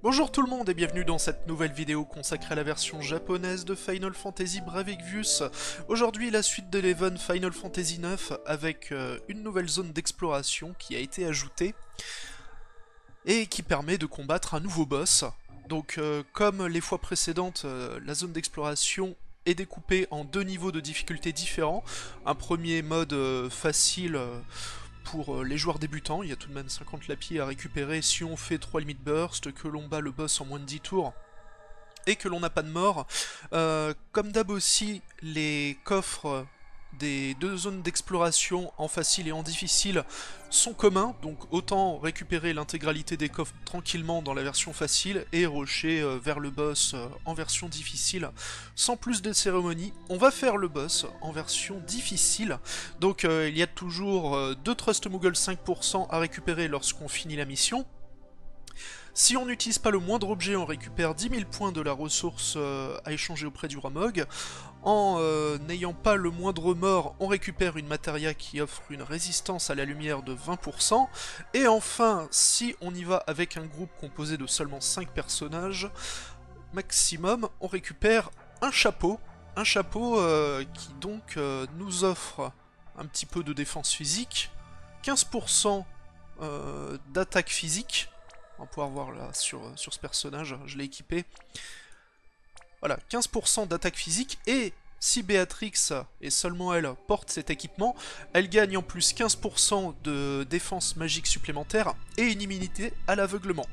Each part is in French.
Bonjour tout le monde et bienvenue dans cette nouvelle vidéo consacrée à la version japonaise de Final Fantasy Brave Exvius. Aujourd'hui la suite de l'Even Final Fantasy IX avec une nouvelle zone d'exploration qui a été ajoutée et qui permet de combattre un nouveau boss. Donc comme les fois précédentes, la zone d'exploration est découpée en deux niveaux de difficulté différents. Un premier mode facile pour les joueurs débutants, il y a tout de même 50 lapis à récupérer si on fait 3 limit burst, que l'on bat le boss en moins de 10 tours, et que l'on n'a pas de mort. Comme d'hab aussi, les coffres des deux zones d'exploration en facile et en difficile sont communs, donc autant récupérer l'intégralité des coffres tranquillement dans la version facile et rusher vers le boss en version difficile sans plus de cérémonie. On va faire le boss en version difficile, donc il y a toujours 2 Trust Moogle 5% à récupérer lorsqu'on finit la mission. Si on n'utilise pas le moindre objet, on récupère 10 000 points de la ressource à échanger auprès du Ramog. En n'ayant pas le moindre mort, on récupère une matéria qui offre une résistance à la lumière de 20%. Et enfin, si on y va avec un groupe composé de seulement 5 personnages maximum, on récupère un chapeau. Un chapeau qui donc nous offre un petit peu de défense physique, 15% d'attaque physique. On va pouvoir voir là sur ce personnage, je l'ai équipé. Voilà, 15% d'attaque physique, et si Béatrix, et seulement elle, porte cet équipement, elle gagne en plus 15% de défense magique supplémentaire et une immunité à l'aveuglement.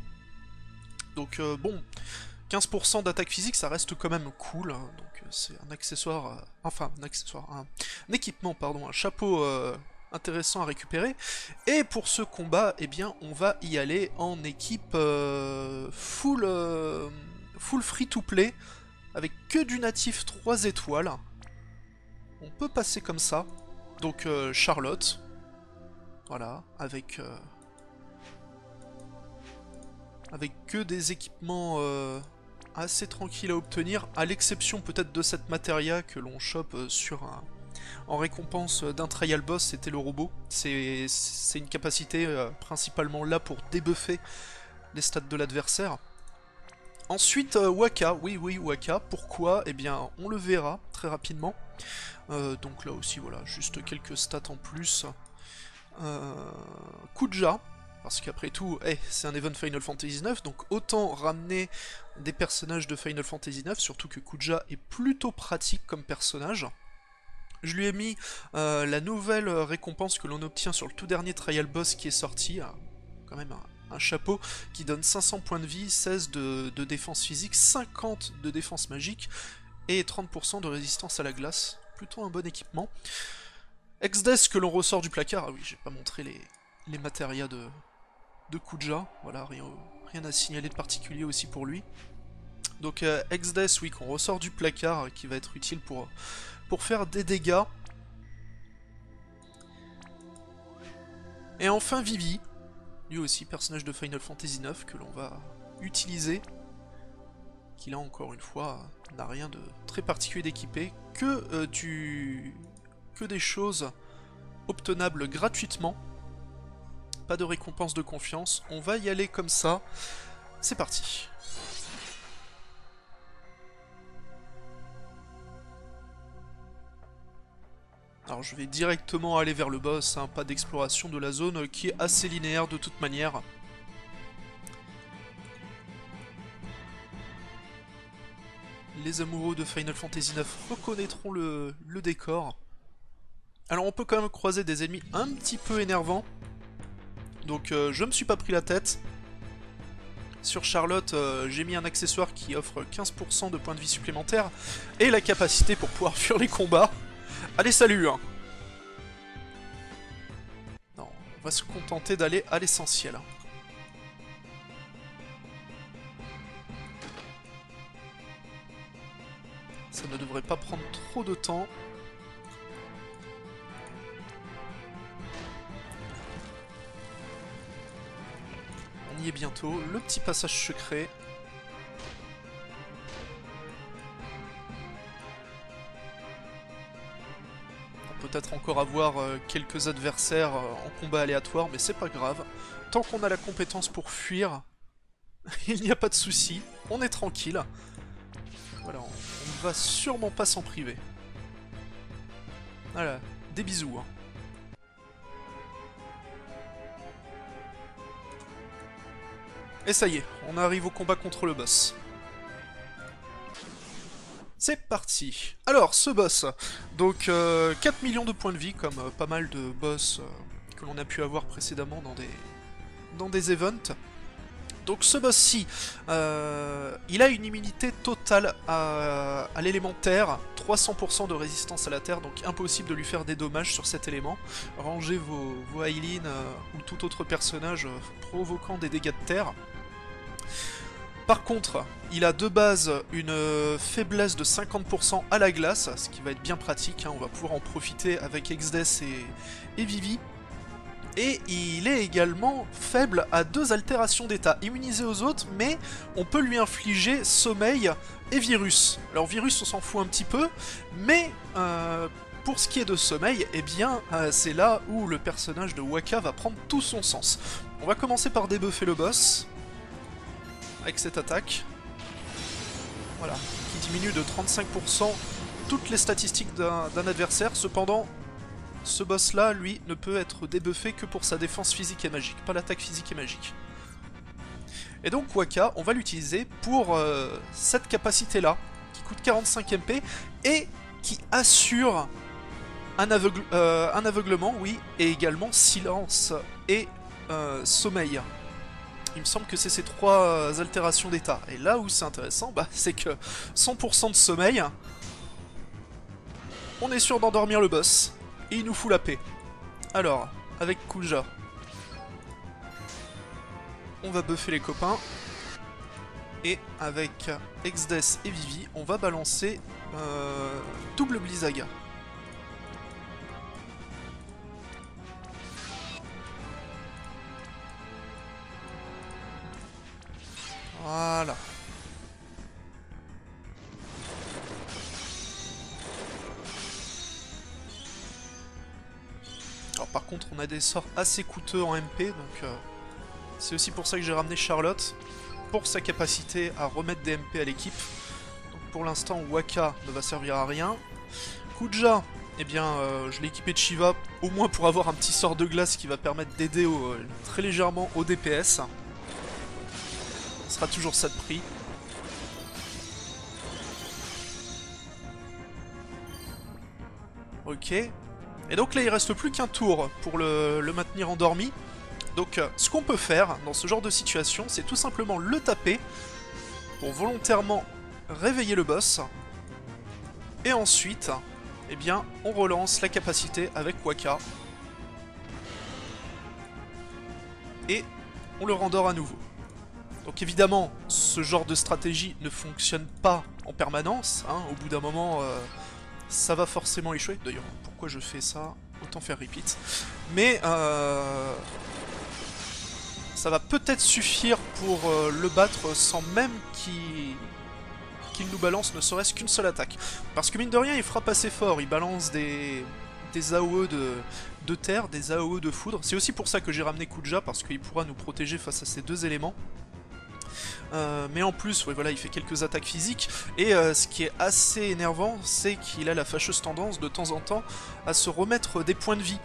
Donc bon, 15% d'attaque physique, ça reste quand même cool, hein, donc c'est un accessoire, un équipement, pardon, un chapeau intéressant à récupérer. Et pour ce combat, eh bien, on va y aller en équipe full free-to-play, avec que du natif 3 étoiles. On peut passer comme ça. Donc Charlotte, voilà, avec que des équipements assez tranquilles à obtenir, à l'exception peut-être de cette matéria que l'on chope en récompense d'un trial boss, c'était le robot. C'est une capacité principalement là pour débuffer les stats de l'adversaire. Ensuite, Wakka, oui, Wakka, pourquoi? Eh bien, on le verra très rapidement. Donc là aussi, voilà, juste quelques stats en plus. Kuja, parce qu'après tout, c'est un event Final Fantasy IX, donc autant ramener des personnages de Final Fantasy IX, surtout que Kuja est plutôt pratique comme personnage. Je lui ai mis la nouvelle récompense que l'on obtient sur le tout dernier trial boss qui est sorti, quand même un chapeau qui donne 500 points de vie, 16 de défense physique, 50 de défense magique et 30% de résistance à la glace. Plutôt un bon équipement. Exdes que l'on ressort du placard, ah oui, j'ai pas montré les matérias de Kuja, voilà, rien à signaler de particulier aussi pour lui. Donc Exdes, oui, qu'on ressort du placard, qui va être utile pour faire des dégâts. Et enfin Vivi, lui aussi personnage de Final Fantasy IX que l'on va utiliser, qui là encore une fois n'a rien de très particulier d'équipé, que des choses obtenables gratuitement, pas de récompense de confiance, on va y aller comme ça, c'est parti. Alors je vais directement aller vers le boss, hein, pas d'exploration de la zone qui est assez linéaire de toute manière. Les amoureux de Final Fantasy IX reconnaîtront le décor. Alors on peut quand même croiser des ennemis un petit peu énervants. Donc je me suis pas pris la tête. Sur Charlotte, j'ai mis un accessoire qui offre 15% de points de vie supplémentaires et la capacité pour pouvoir fuir les combats. Allez, salut hein. Non, on va se contenter d'aller à l'essentiel. Ça ne devrait pas prendre trop de temps. On y est bientôt. Le petit passage secret. Peut-être encore avoir quelques adversaires en combat aléatoire, mais c'est pas grave. Tant qu'on a la compétence pour fuir, Il n'y a pas de souci, on est tranquille. Voilà, on ne va sûrement pas s'en priver. Voilà, des bisous. Hein. Et ça y est, on arrive au combat contre le boss. C'est parti. Alors, ce boss, donc 4 millions de points de vie, comme pas mal de boss que l'on a pu avoir précédemment dans des events. Donc ce boss-ci, il a une immunité totale à l'élémentaire, 300% de résistance à la terre, donc impossible de lui faire des dommages sur cet élément. Rangez vos Aileen ou tout autre personnage provoquant des dégâts de terre. Par contre, il a de base une faiblesse de 50% à la glace, ce qui va être bien pratique, hein, on va pouvoir en profiter avec Exdes et Vivi. Et il est également faible à 2 altérations d'état, immunisé aux autres, mais on peut lui infliger sommeil et virus. Alors virus on s'en fout un petit peu, mais pour ce qui est de sommeil, eh bien c'est là où le personnage de Wakka va prendre tout son sens. On va commencer par débuffer le boss, avec cette attaque. Voilà, qui diminue de 35% toutes les statistiques d'un adversaire, cependant... Ce boss là, lui, ne peut être débuffé que pour sa défense physique et magique, pas l'attaque physique et magique. Et donc Wakka, on va l'utiliser pour cette capacité là, qui coûte 45 MP, et qui assure un aveuglement, oui, et également silence et sommeil. Il me semble que c'est ces 3 altérations d'état. Et là où c'est intéressant, bah, c'est que 100% de sommeil, on est sûr d'endormir le boss. Et il nous fout la paix. Alors, avec Kuja, on va buffer les copains. Et avec Exdes et Vivi, on va balancer double Blizzaga. Voilà. Alors par contre on a des sorts assez coûteux en MP, donc c'est aussi pour ça que j'ai ramené Charlotte, pour sa capacité à remettre des MP à l'équipe. Donc pour l'instant Wakka ne va servir à rien. Kuja, eh bien je l'ai équipé de Shiva, au moins pour avoir un petit sort de glace qui va permettre d'aider très légèrement au DPS. Ce sera toujours ça de prix. Ok. Et donc là il reste plus qu'un tour pour le maintenir endormi. Donc ce qu'on peut faire dans ce genre de situation, c'est tout simplement le taper pour volontairement réveiller le boss. Et ensuite, eh bien, on relance la capacité avec Wakka. Et on le rendort à nouveau. Donc évidemment, ce genre de stratégie ne fonctionne pas en permanence. Hein. Au bout d'un moment, ça va forcément échouer. D'ailleurs, pourquoi je fais ça? Autant faire repeat. Mais ça va peut-être suffire pour le battre sans même qu'il nous balance ne serait-ce qu'une seule attaque. Parce que mine de rien, il frappe assez fort. Il balance des AOE de terre, des AOE de foudre. C'est aussi pour ça que j'ai ramené Kuja, parce qu'il pourra nous protéger face à ces 2 éléments. Mais en plus, ouais, voilà, il fait quelques attaques physiques, et ce qui est assez énervant, c'est qu'il a la fâcheuse tendance de temps en temps à se remettre des points de vie.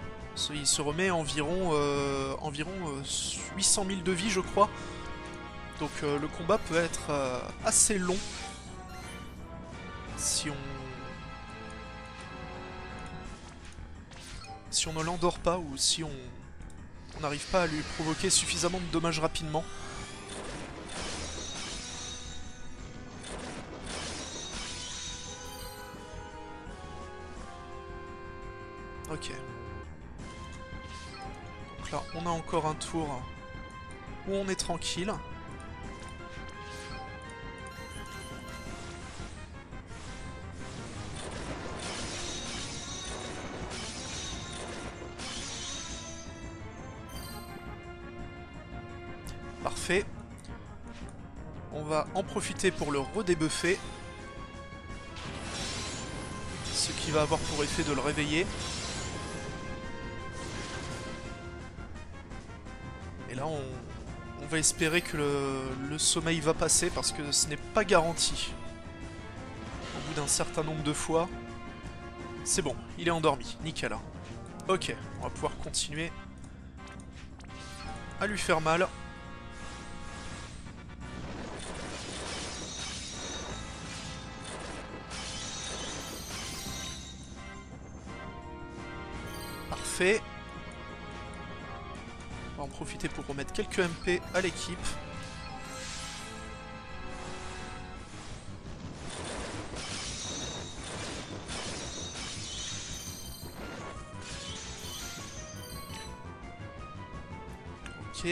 Il se remet environ 800 000 de vie, je crois. Donc le combat peut être assez long si on ne l'endort pas ou si on n'arrive pas à lui provoquer suffisamment de dommages rapidement. Ok. Donc là, on a encore un tour où on est tranquille. Parfait. On va en profiter pour le redébuffer. Ce qui va avoir pour effet de le réveiller. Et là, on va espérer que le sommeil va passer parce que ce n'est pas garanti. Au bout d'un certain nombre de fois, c'est bon, il est endormi, nickel. Ok, on va pouvoir continuer à lui faire mal. Parfait. On va en profiter pour remettre quelques MP à l'équipe. Ok.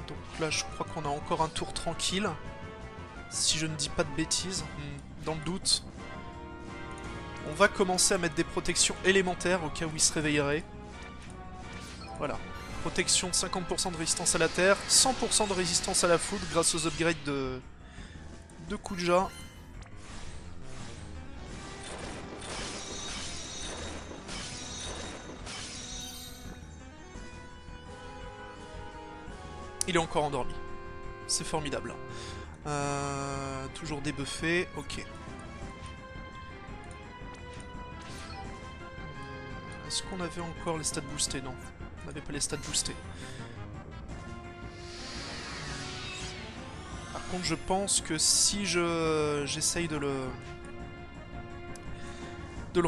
Donc là, je crois qu'on a encore un tour tranquille. Si je ne dis pas de bêtises. Dans le doute, on va commencer à mettre des protections élémentaires au cas où il se réveillerait. Voilà. Protection de 50% de résistance à la terre, 100% de résistance à la foudre grâce aux upgrades de Kuja. Il est encore endormi. C'est formidable. Toujours débuffé, ok. Est-ce qu'on avait encore les stats boostés? Non, on n'avait pas les stats boostés. Par contre, je pense que si j'essaye de le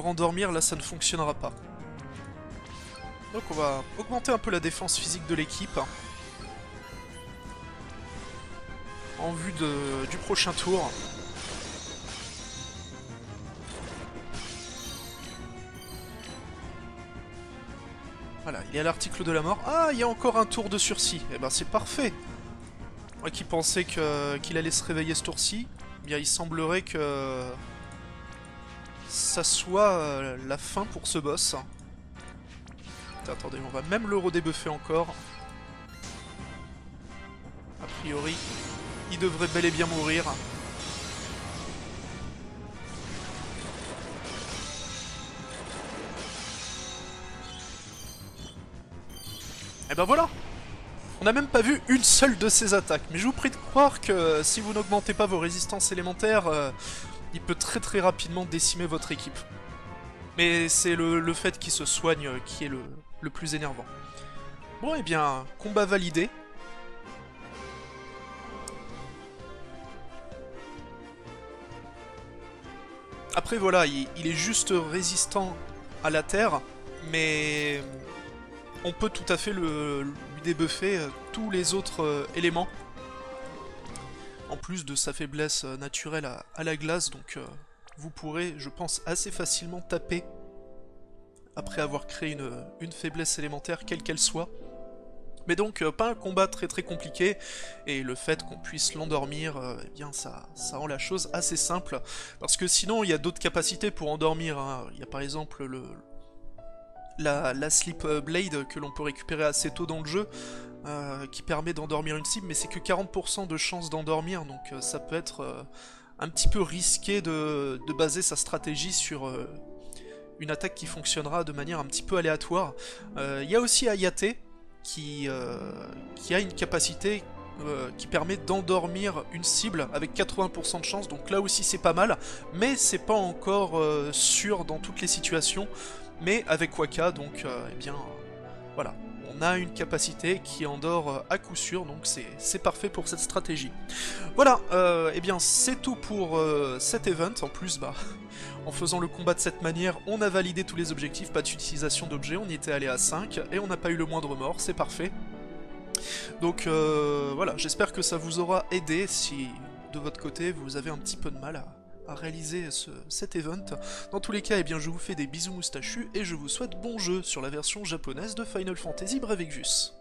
rendormir, là ça ne fonctionnera pas. Donc on va augmenter un peu la défense physique de l'équipe. En vue du prochain tour. Voilà, il est à l'article de la mort. Ah, il y a encore un tour de sursis. Eh ben c'est parfait. Moi qui pensais qu'il allait se réveiller ce tour-ci, eh bien il semblerait que ça soit la fin pour ce boss. Attendez, on va même le redébuffer encore. A priori, il devrait bel et bien mourir. Et ben voilà! On n'a même pas vu une seule de ses attaques. Mais je vous prie de croire que si vous n'augmentez pas vos résistances élémentaires, il peut très rapidement décimer votre équipe. Mais c'est le fait qu'il se soigne qui est le plus énervant. Bon, et bien, combat validé. Après voilà, il est juste résistant à la terre, mais on peut tout à fait lui débuffer tous les autres éléments. En plus de sa faiblesse naturelle à la glace, donc vous pourrez, je pense, assez facilement taper après avoir créé une faiblesse élémentaire, quelle qu'elle soit. Mais donc, pas un combat très compliqué, et le fait qu'on puisse l'endormir, eh bien ça rend la chose assez simple, parce que sinon il y a d'autres capacités pour endormir, hein. Il y a par exemple la Sleep Blade que l'on peut récupérer assez tôt dans le jeu, qui permet d'endormir une cible, mais c'est que 40% de chance d'endormir, donc ça peut être un petit peu risqué de baser sa stratégie sur une attaque qui fonctionnera de manière un petit peu aléatoire. Il y a aussi Hayate, qui a une capacité qui permet d'endormir une cible avec 80% de chance, donc là aussi c'est pas mal, mais c'est pas encore sûr dans toutes les situations, mais avec Wakka, donc eh bien voilà, on a une capacité qui endort à coup sûr, donc c'est parfait pour cette stratégie. Voilà, eh bien c'est tout pour cet event. En plus, bah, en faisant le combat de cette manière, on a validé tous les objectifs, pas d'utilisation d'objets, on y était allé à 5, et on n'a pas eu le moindre mort, c'est parfait. Donc voilà, j'espère que ça vous aura aidé si de votre côté vous avez un petit peu de mal à réaliser cet event. Dans tous les cas, eh bien, je vous fais des bisous moustachus et je vous souhaite bon jeu sur la version japonaise de Final Fantasy Brave Exvius.